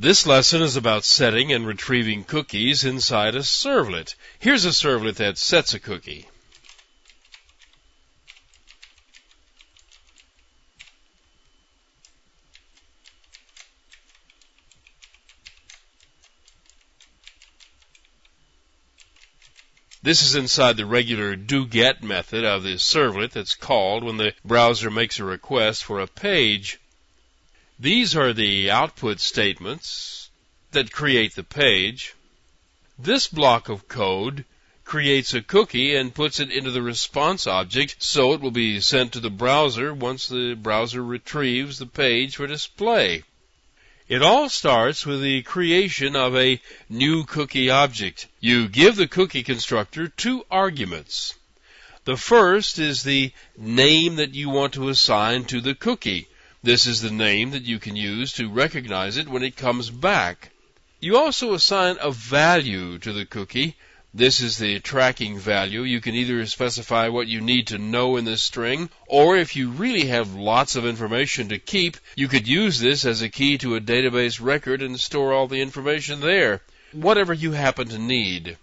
This lesson is about setting and retrieving cookies inside a servlet. Here's a servlet that sets a cookie. This is inside the regular do-get method of the servlet that's called when the browser makes a request for a page. These are the output statements that create the page. This block of code creates a cookie and puts it into the response object, so it will be sent to the browser once the browser retrieves the page for display. It all starts with the creation of a new cookie object. You give the cookie constructor two arguments. The first is the name that you want to assign to the cookie. This is the name that you can use to recognize it when it comes back. You also assign a value to the cookie. This is the tracking value. You can either specify what you need to know in this string, or if you really have lots of information to keep, you could use this as a key to a database record and store all the information there, whatever you happen to need.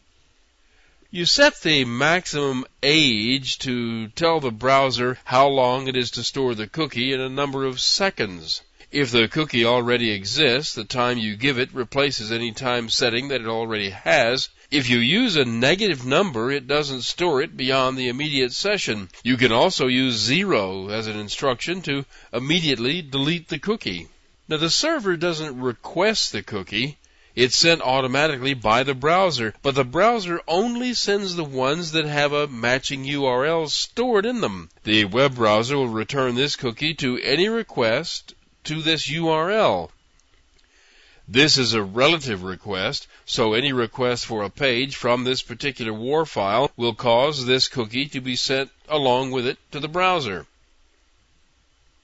You set the maximum age to tell the browser how long it is to store the cookie in a number of seconds. If the cookie already exists, the time you give it replaces any time setting that it already has. If you use a negative number, it doesn't store it beyond the immediate session. You can also use 0 as an instruction to immediately delete the cookie. Now, the server doesn't request the cookie. It's sent automatically by the browser, but the browser only sends the ones that have a matching URL stored in them. The web browser will return this cookie to any request to this URL. This is a relative request, so any request for a page from this particular WAR file will cause this cookie to be sent along with it to the browser.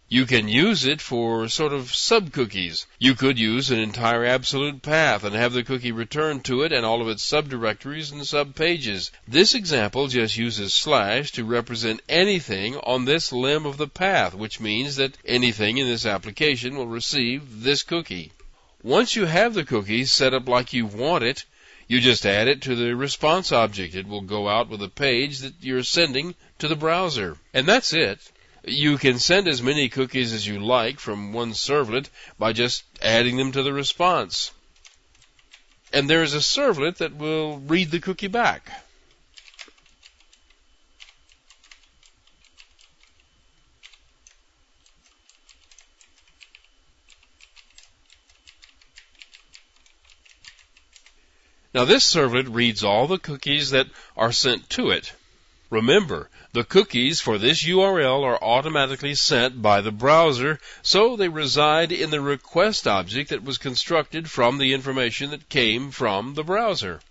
You can use it for sort of sub-cookies. You could use an entire absolute path and have the cookie returned to it and all of its subdirectories and subpages. This example just uses / to represent anything on this limb of the path, which means that anything in this application will receive this cookie. Once you have the cookie set up like you want it, you just add it to the response object. It will go out with a page that you're sending to the browser. And that's it. You can send as many cookies as you like from one servlet by just adding them to the response. And there is a servlet that will read the cookie back. Now this servlet reads all the cookies that are sent to it. Remember, the cookies for this URL are automatically sent by the browser, so they reside in the request object that was constructed from the information that came from the browser.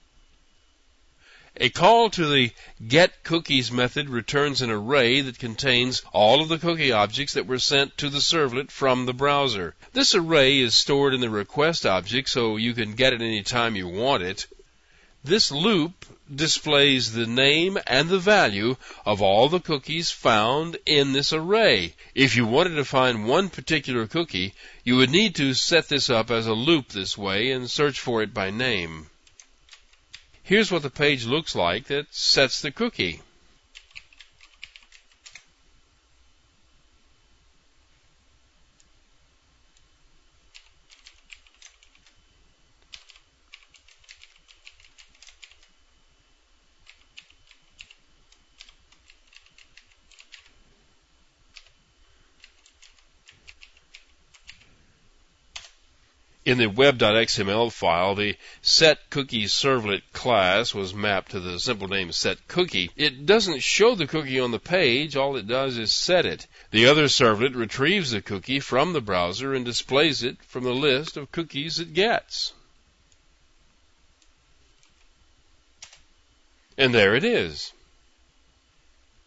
A call to the getCookies method returns an array that contains all of the cookie objects that were sent to the servlet from the browser. This array is stored in the request object, so you can get it any time you want it. This loop displays the name and the value of all the cookies found in this array. If you wanted to find one particular cookie, you would need to set this up as a loop this way and search for it by name. Here's what the page looks like that sets the cookie. In the web.xml file, the setCookieServlet class was mapped to the simple name setCookie. It doesn't show the cookie on the page. All it does is set it. The other servlet retrieves the cookie from the browser and displays it from the list of cookies it gets. And there it is.